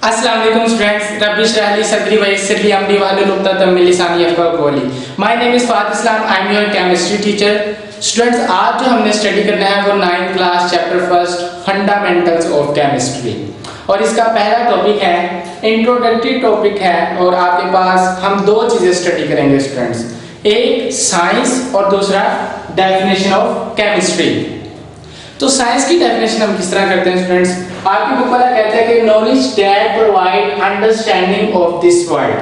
अस्सलाम वालेकुम स्टूडेंट्स, रब्बी इश्रह ली सदरी व यस्सिर ली अमरी वाहलुल उक़दतम मिन लिसानी यफ़क़हू क़ौली। My name is Fatih Islam, I am your chemistry teacher. Students, आज जो हमने स्टडी करना है वो 9th class chapter first fundamentals of chemistry और इसका पहला टॉपिक है इंट्रोडक्टरी टॉपिक है। और आपके पास हम दो चीजें स्टडी करेंगे स्टूडेंट्स, एक साइंस और दूसरा डेफिनेशन ऑफ केमिस्ट्री। तो साइंस की डेफिनेशन हम किस तरह करते हैं स्टूडेंट्स, आपकी बुक वाला कहता है कि knowledge that provide understanding of this world,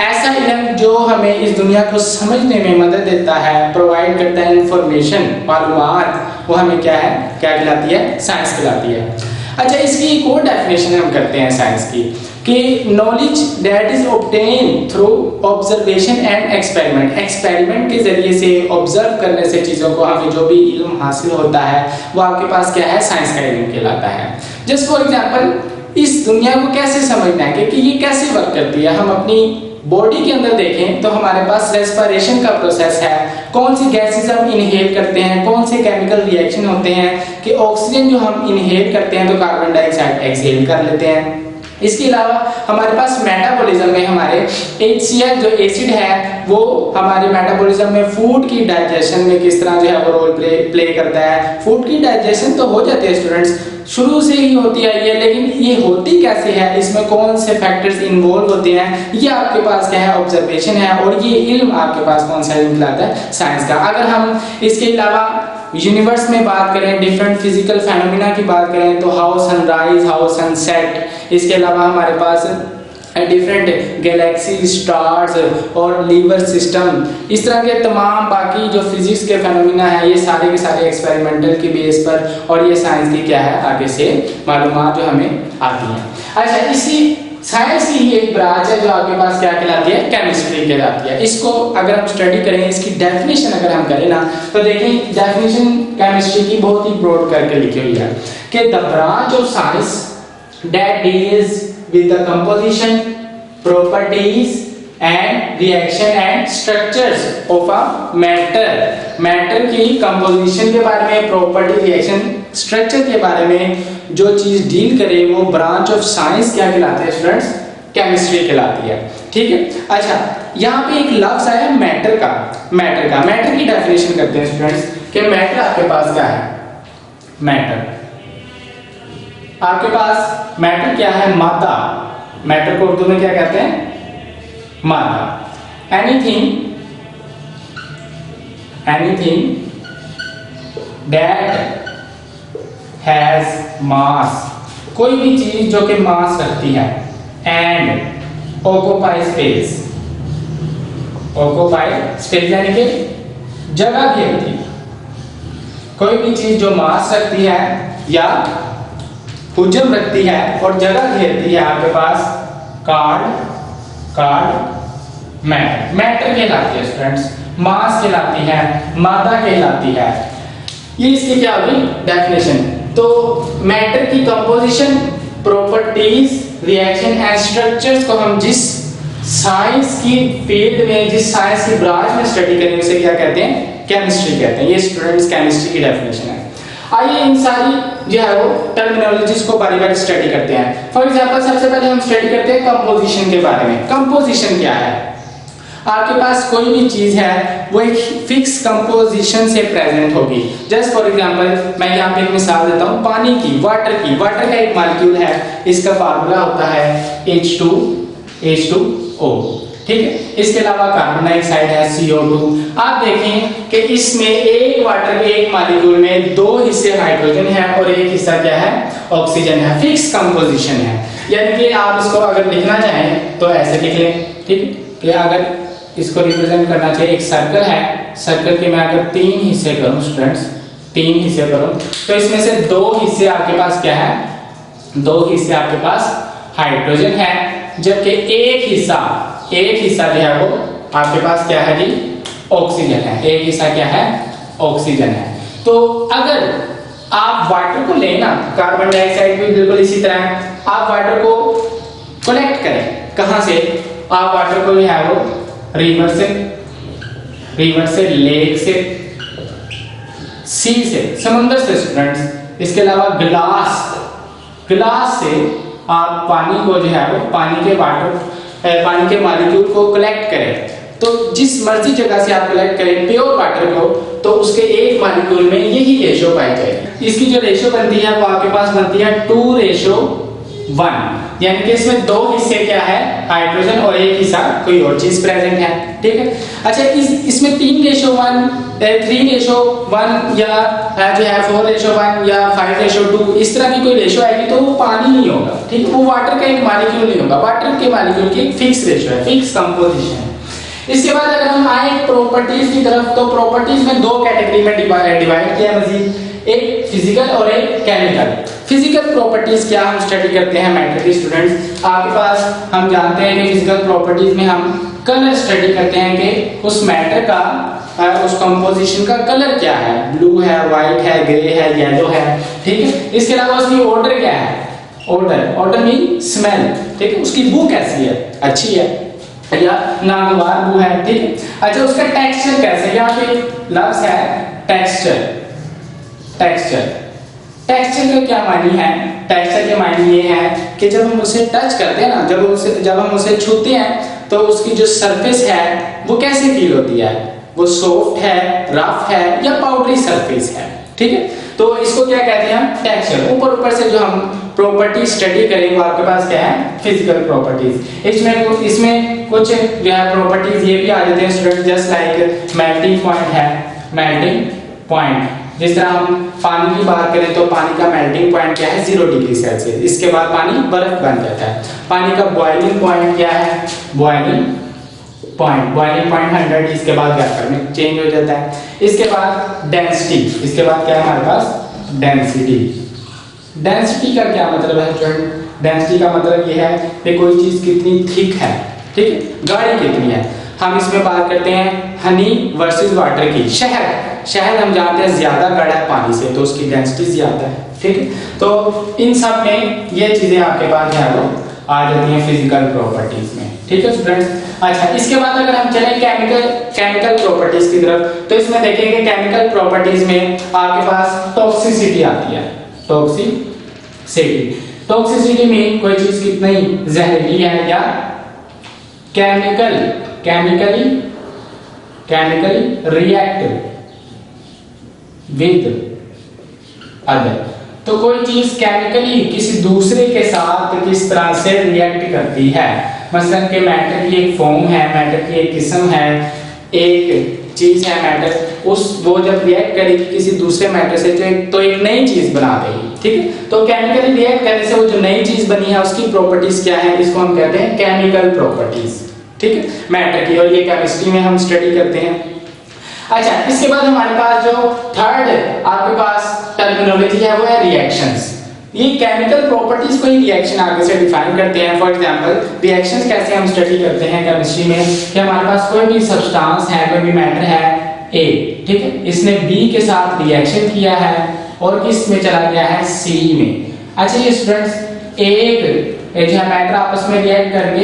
ऐसा इल्म जो हमें इस दुनिया को समझने में मदद देता है, प्रोवाइड करता है इंफॉर्मेशन, मालूमात, वो हमें क्या है, क्या कहलाती है, साइंस कहलाती है। अच्छा, इसकी एक और डेफिनेशन हम करते हैं साइंस की कि knowledge that is obtain through observation and experiment, experiment के जरिए से ऑब्जर्व करने से चीज़ों को हमें जो भी इल्म हासिल होता है वो आपके पास क्या है, साइंस का इल्म कहलाता है। जस्ट फॉर एग्जांपल, इस दुनिया को कैसे समझना है कि ये कैसे वर्क करती है। हम अपनी बॉडी के अंदर देखें तो हमारे पास रेस्पिरेशन का प्रोसेस है, कौन सी गैसेस हम इनहेल करते हैं, कौन से केमिकल रिएक्शन होते हैं कि ऑक्सीजन जो हम इनहेल करते हैं तो कार्बन डाइऑक्साइड एक्सहेल कर लेते हैं। इसके अलावा हमारे पास मेटाबॉलिज्म में हमारे HCl जो एसिड है वो हमारे मेटाबॉलिज्म में फूड की डाइजेशन में किस तरह जो है वो रोल प्ले करता है। फूड की डाइजेशन तो हो जाती है स्टूडेंट्स, शुरू से ही होती है ये, लेकिन ये होती कैसे है, इसमें कौन से फैक्टर्स इन्वॉल्व होते हैं, ये आपके पास क्या है, ऑब्जर्वेशन है। और ये इल्म आपके पास कौन सा इल्म कहलाता है, साइंस का। अगर हम इसके अलावा यूनिवर्स में बात करें, डिफरेंट फिजिकल फेनोमेना की बात करें तो हाउ सनराइज, हाउ सनसेट, इसके अलावा हमारे पास डिफरेंट गैलेक्सी, स्टार्स और लीवर सिस्टम, इस तरह के तमाम बाकी जो फिजिक्स के फेनोमेना है, ये सारे के सारे एक्सपेरिमेंटल की बेस पर, और ये साइंस की क्या है, आगे से मालूमात जो हमें आती हैं। अच्छा, इसी साइंस की ही एक ब्रांच है जो आपके पास क्या कहलाती है, केमिस्ट्री कहलाती है। इसको अगर हम स्टडी करें, इसकी डेफिनेशन अगर हम करें ना तो देखें, डेफिनेशन केमिस्ट्री की बहुत ही ब्रॉड करके लिखी हुई है कि the branch of science that deals with the composition, properties and reaction and structures of a matter, matter की composition के बारे में, property, reaction, structure के बारे में जो चीज डील करे वो ब्रांच ऑफ साइंस क्या कहलाते हैं स्टूडेंट्स, केमिस्ट्री कहलाती है। ठीक है। अच्छा, यहाँ पे एक लफ्ज आया मैटर का, मैटर की डेफिनेशन करते हैं स्टूडेंट्स कि मैटर आपके पास क्या है, मैटर आपके पास मैटर क्या है, मादा। मैटर को उर्दू में क्या कहते हैं, मादा। एनीथिंग दैट हैज मास, कोई भी चीज जो कि मास रखती है, एंड ऑक्यूपाई स्पेस यानी कि जगह घेरती, कोई भी चीज जो मास रखती है या हुजम रखती है और जगह घेरती है आपके पास, कार्ड मैटर कहलाती है स्टूडेंट्स, मास कहलाती है, मादा कहलाती है। ये इसकी क्या होगी, डेफिनेशन। तो मैटर की composition, properties, reaction and structures को हम जिस साइंस की फील्ड में, जिस साइंस की ब्रांच में स्टडी करेंगे उसे क्या कहते हैं, केमिस्ट्री कहते हैं। ये स्टूडेंट्स केमिस्ट्री की डेफिनेशन है। आइए इन सारी जो है वो टर्मिनोलॉजीज को बारी बारी स्टडी करते हैं। फॉर एग्जांपल, सबसे पहले हम स्टडी करते हैं कंपोजिशन के बारे में। कंपोजिशन क्या है, आपके पास कोई भी चीज है वो एक फिक्स कंपोजिशन से प्रेजेंट होगी। जस्ट फॉर एग्जांपल, मैं यहाँ पे एक मिसाल देता हूँ पानी की, वाटर का एक मॉलिक्यूल है, इसका फार्मूला होता है H2O। ठीक है। इसके अलावा कार्बन डाइऑक्साइड है, CO2। आप देखें कि इसमें एक वाटर के एक मॉलिक्यूल में दो हिस्से हाइड्रोजन है और एक हिस्सा क्या है, ऑक्सीजन है। फिक्स कंपोजिशन है, यानी कि आप इसको अगर लिखना चाहें तो ऐसे लिख लें। ठीक, कि अगर इसको रिप्रेजेंट करना चाहिए, एक सर्कल है, सर्कल के मैं अगर 3 हिस्से करूं स्टूडेंट्स, 3 हिस्से करूं तो इसमें से 2 हिस्से आपके पास क्या है, 2 हिस्से आपके पास हाइड्रोजन है, जबकि एक हिस्सा जो है वो आपके पास क्या है जी, ऑक्सीजन है। एक हिस्सा क्या है, ऑक्सीजन है। तो अगर आप वाटर को लेना, कार्बन डाइऑक्साइड भी बिल्कुल इसी तरह, आप वाटर को कलेक्ट करें, कहां से, आप वाटर को जो है वो रिवर से, लेक से, सी से, समुद्र से स्टूडेंट्स। इसके अलावा ग्लास से आप पानी को जो है वो पानी के मॉलिक्यूल को कलेक्ट करें, तो जिस मर्जी जगह से आप कलेक्ट करें प्योर वाटर को, तो उसके एक मॉलिक्यूल में यही रेशो पाई जाएगी। इसकी जो रेशो बनती है वो आपके पास बनती है 2:1, यानी कि इसमें 2 हिस्से क्या है, हाइड्रोजन, और एक हिस्सा कोई और चीज प्रेजेंट है। ठीक है। अच्छा, इसमें 3:1, 3:1 या जो है 4:1 या 5:2 इस तरह की कोई रेशो आएगी तो वो पानी नहीं होगा। ठीक है, वो वाटर का एक मॉलिक्यूल नहीं होगा, वाटर के मॉलिक्यूल की फिक्स रेशो है, फिक्स कंपोजिशन है। इसके बाद अगर हम आए प्रॉपर्टीज की तरफ, तो प्रॉपर्टीज में 2 कैटेगरी में डिवाइड किया मजीद, एक फिजिकल और एक केमिकल। फिजिकल प्रॉपर्टीज क्या हम स्टडी करते हैं मैटर के स्टूडेंट्स, आपके पास हम जानते हैं कि फिजिकल प्रॉपर्टीज में हम कलर स्टडी करते हैं कि उस मैटर का उस कंपोजिशन का कलर क्या है, ब्लू है, व्हाइट है, ग्रे है, येलो है। ठीक है। इसके अलावा उसकी ऑर्डर क्या है, ऑर्डर मीन स्मेल। ठीक है, उसकी बू कैसी है, अच्छी है या नागवार बू है। ठीक है। अच्छा, उसका टेक्सचर कैसे, यहाँ पे लफ्ज है टेक्सचर। टेक्सचर का क्या मायने है, टेक्सचर के मायने ये है कि जब हम उसे टच करते हैं ना, जब हम उसे छूते हैं तो उसकी जो सरफेस है वो कैसे फील होती है, वो सॉफ्ट है, रफ है या पाउडरी सरफेस है। ठीक है। तो इसको क्या कहते हैं हम, टेक्सचर। ऊपर से जो हम प्रॉपर्टी स्टडी करेंगे वो आपके पास क्या है, फिजिकल प्रॉपर्टीज। इसमें कुछ जो है प्रॉपर्टीज ये भी आ जाते हैं student, just like melting point है, मेल्टिंग पॉइंट। जिस तरह हम पानी की बात करें तो पानी का मेल्टिंग पॉइंट क्या है, 0 डिग्री सेल्सियस, इसके बाद पानी बर्फ बन जाता है। पानी का बॉइलिंग पॉइंट क्या है, बॉइलिंग पॉइंट 100, इसके बाद वेपर में चेंज हो जाता है। इसके बाद डेंसिटी, इसके बाद क्या है हमारे पास, डेंसिटी। डेंसिटी का क्या मतलब है स्टूडेंट, डेंसिटी का मतलब ये है कि कोई चीज कितनी थिक है, ठीक है, गाढ़ी कितनी है। हम इसमें बात करते हैं हनी वर्सेस वाटर की। शहद हम जानते हैं ज्यादा गाढ़ा है पानी से, तो उसकी डेंसिटी ज्यादा है। ठीक है। तो इन सब में ये चीजें आपके पास है वो आ जाती हैं फिजिकल प्रॉपर्टीज में। ठीक है स्टूडेंट्स। अच्छा, इसके बाद अगर हम चलें केमिकल प्रॉपर्टीज की तरफ, तो इसमें देखेंगे केमिकल प्रॉपर्टीज में आपके पास टॉक्सिसिटी आती है। टॉक्सिसिटी में कोई चीज कितनी जहरीली है या केमिकली रिएक्ट विद अदर। तो कोई चीज केमिकली किसी दूसरे के साथ किस तरह से रिएक्ट करती है, मसलन के मैटर की एक फॉर्म है, मैटर की एक किस्म है, एक चीज है मैटर, वो जब रिएक्ट करेगी किसी दूसरे मैटर से तो एक नई चीज बना देगी। ठीक है। तो केमिकली रिएक्ट करने से वो जो नई चीज बनी है उसकी प्रॉपर्टीज क्या है, इसको हम कहते हैं केमिकल प्रॉपर्टीज। ठीक है, मैटर की, और ये केमिस्ट्री में हम स्टडी करते हैं। अच्छा, इसके बाद हमारे पास जो थर्ड आपके पास टर्मिनोलॉजी है वो है रिएक्शंस। ये केमिकल प्रॉपर्टीज को ही रिएक्शन आगे से डिफाइन करते हैं। फॉर एग्जांपल, रिएक्शंस कैसे हम स्टडी करते हैं केमिस्ट्री में, कि हमारे पास कोई भी सब्सटेंस है, कोई भी मैटर है A, ठीक है, इसने B के साथ रिएक्शन किया है और किस में चला गया है, C में। अच्छा ये स्टूडेंट्स, एक जो मैटर आपस में रिएक्ट करके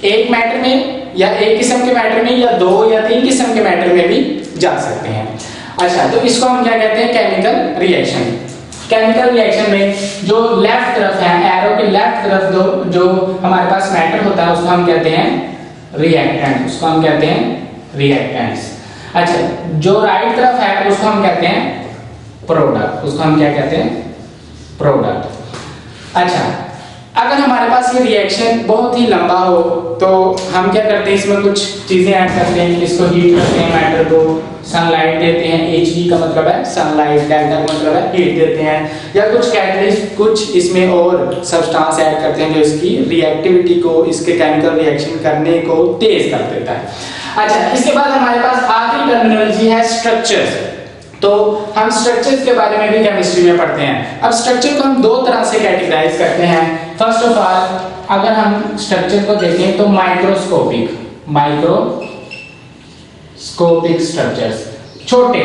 एक मैटर में या एक किस्म के मैटर में या 2 या 3 किस्म के मैटर में भी जा सकते हैं। अच्छा, तो इसको हम क्या कहते हैं, केमिकल रिएक्शन। केमिकल रिएक्शन में जो लेफ्ट तरफ है, एरो के लेफ्ट तरफ जो हमारे पास मैटर होता है उसको हम कहते हैं रिएक्टेंट्स। अच्छा, जो राइट तरफ है उसको हम कहते हैं प्रोडक्ट। अच्छा, अगर हमारे पास ये रिएक्शन बहुत ही लंबा हो तो हम क्या करते हैं, इसमें कुछ चीजें ऐड करते हैं, इसको हीट करते हैं, मैटर को सनलाइट देते हैं, Hv का मतलब है सनलाइट, डेल्टा का मतलब है हीट देते हैं, या कुछ कैटलिस्ट, कुछ इसमें और सब्सटेंस ऐड करते हैं जो इसकी रिएक्टिविटी को, इसके केमिकल रिएक्शन करने को तेज कर देता है। अच्छा, इसके बाद हमारे पास आखिरी टर्मिनोलॉजी है स्ट्रक्चर्स। तो हम स्ट्रक्चर्स के बारे में भी केमिस्ट्री में पढ़ते हैं। अब स्ट्रक्चर को हम 2 तरह से कैटेगराइज करते हैं। फर्स्ट ऑफ ऑल, अगर हम स्ट्रक्चर को देखें तो माइक्रोस्कोपिक स्ट्रक्चर्स, छोटे।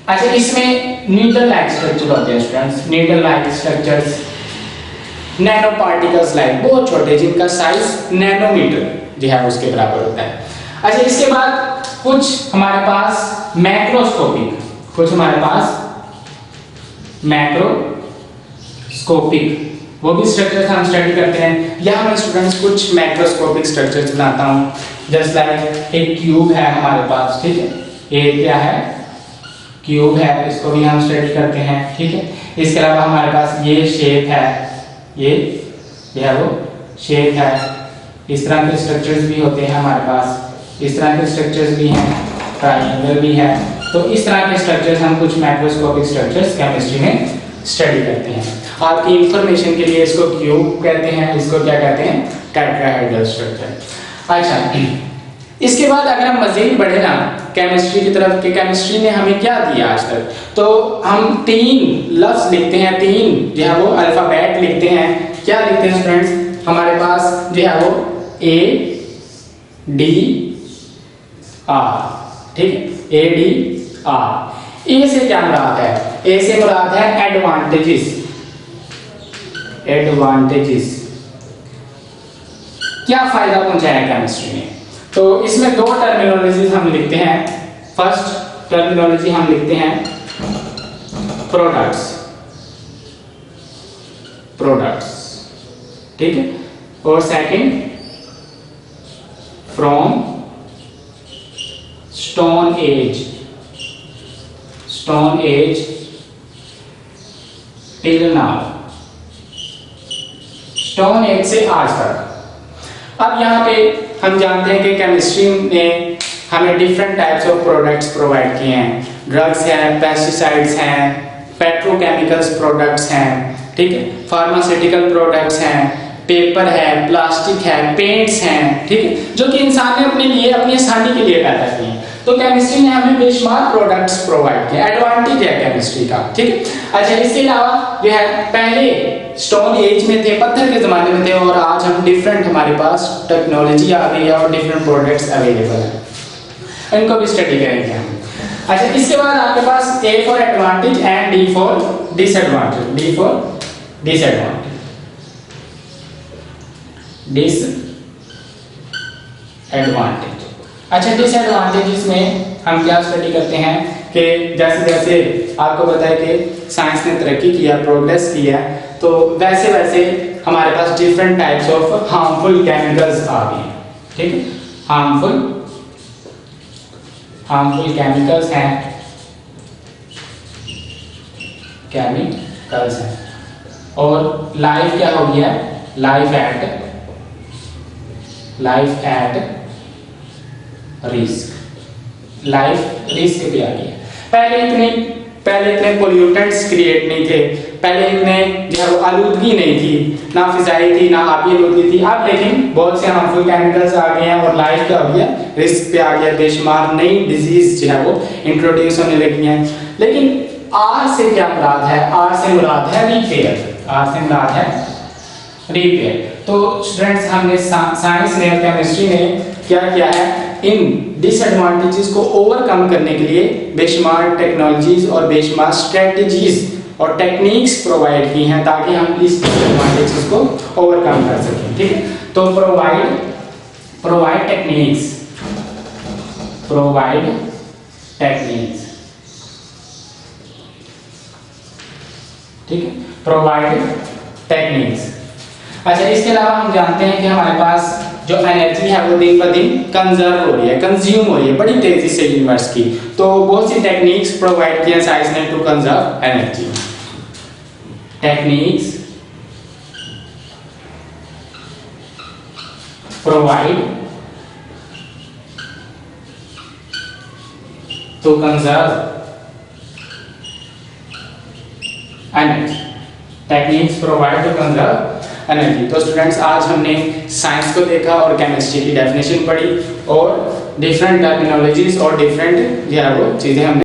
अच्छा, इसमें नीडल लाइक स्ट्रक्चर होते हैं students, needle like structures, nano particles like, बहुत छोटे जिनका साइज नैनोमीटर जो है उसके बराबर होता है। अच्छा, इसके बाद कुछ हमारे पास मैक्रोस्कोपिक वो भी स्ट्रक्चर्स हम स्टडी करते हैं। या मैं स्टूडेंट्स कुछ मैक्रोस्कोपिक स्ट्रक्चर्स बनाता हूँ, जस्ट लाइक एक क्यूब है हमारे पास, ठीक है, ये क्या है, क्यूब है, इसको भी हम स्टडी करते हैं, ठीक है। इसके अलावा हमारे पास ये शेप है, ये है वो शेप है, इस तरह के स्ट्रक्चर्स भी होते हैं हमारे पास, इस तरह के स्ट्रक्चर्स भी हैं, ट्रायंगल भी है। तो इस तरह के स्ट्रक्चर्स हम कुछ माइक्रोस्कोपिक स्ट्रक्चर्स केमिस्ट्री में स्टडी करते हैं। आपकी इंफॉर्मेशन के लिए इसको क्यूब कहते हैं, इसको क्या कहते हैं, टेट्राहेड्रल स्ट्रक्चर। अच्छा, इसके बाद अगर हम मज़ीद बढ़े ना केमिस्ट्री की तरफ कि केमिस्ट्री ने हमें क्या दिया आज तक, तो हम 3 लफ्ज लिखते हैं, 3 जो है वो अल्फ़ाबेट लिखते हैं। क्या लिखते हैं स्टूडेंट्स, हमारे पास जो है वो ADR, ठीक है, ADR। ए से क्या मुराद है, ए से मुराद है एडवांटेजेस। एडवांटेजेस क्या फायदा पहुंचाया केमिस्ट्री ने, तो इसमें 2 टर्मिनोलॉजीज हम लिखते हैं। फर्स्ट टर्मिनोलॉजी हम लिखते हैं प्रोडक्ट्स, ठीक है, और second from stone age till now, stone age से आज तक। अब यहाँ पे हम जानते हैं कि केमिस्ट्री ने हमें different types of products provide किए हैं। ड्रग्स हैं, पेस्टिसाइड्स हैं, पेट्रोकेमिकल्स प्रोडक्ट्स हैं, ठीक है, फार्मास्यूटिकल प्रोडक्ट्स हैं, पेपर है, प्लास्टिक है, पेंट्स हैं, ठीक है, जो कि इंसान ने अपने लिए, अपनी आसानी के लिए पैदा किए हैं। तो केमिस्ट्री ने हमें बेशुमार प्रोडक्ट्स प्रोवाइड किए, एडवांटेज है केमिस्ट्री का, ठीक है। अच्छा, इसके अलावा जो है पहले स्टोन एज में थे, पत्थर के ज़माने में थे, और आज हम डिफरेंट, हमारे पास टेक्नोलॉजी आ गई है और डिफरेंट प्रोडक्ट्स अवेलेबल हैं, इनको भी स्टडी करेंगे हम। अच्छा, इसके बाद आपके पास A for advantage and D for disadvantage, disadvantage. अच्छा, डिसएडवांटेजेस में हम क्या स्टडी करते हैं कि जैसे जैसे आपको पता है कि साइंस ने तरक्की किया, प्रोग्रेस किया, तो वैसे वैसे हमारे पास different types of harmful chemicals आ गए हैं, ठीक है, हार्मफुल केमिकल्स हैं, और लाइफ क्या हो गया, लाइफ एट रिस्क पे आ गया। पहले इतने पोल्यूटेंट्स क्रिएट नहीं थे, पहले इतने जो है वो आलूदगी नहीं थी, ना फिजाई थी, ना आबी आलूदगी थी। अब लेकिन बहुत से हार्मफुल केमिकल्स आ गए हैं और लाइफ क्या हो गया, रिस्क पे आ गया, बेशुमार नई डिजीज जो है वो इंट्रोड्यूस होने लगी हैं। लेकिन आर से क्या मुराद है, आर से मुराद है रिपेयर। तो स्टूडेंट्स, हमने साइंस ने, केमिस्ट्री ने क्या किया है, इन डिसएडवांटेजेस को ओवरकम करने के लिए बेशुमार टेक्नोलॉजीज और बेशुमार स्ट्रेटजीज और टेक्निक्स प्रोवाइड की हैं ताकि हम इस डिसएडवांटेजेस को ओवरकम कर सकें, ठीक है। तो प्रोवाइड टेक्निक्स, ठीक है, प्रोवाइड टेक्निक्स। अच्छा, इसके अलावा हम जानते हैं कि हमारे पास जो एनर्जी है वो दिन ब दिन कंजर्व हो रही है, कंज्यूम हो रही है बड़ी तेजी से यूनिवर्स की। तो बहुत सी टेक्निक्स प्रोवाइड किया साइंस ने to conserve energy. Techniques provide to conserve energy, techniques provide to conserve energy. तो स्टूडेंट्स, आज हमने साइंस को देखा और केमिस्ट्री की डेफिनेशन पढ़ी और डिफरेंट टर्मिनोलॉजीज और डिफरेंट जो है वो चीज़ें हमने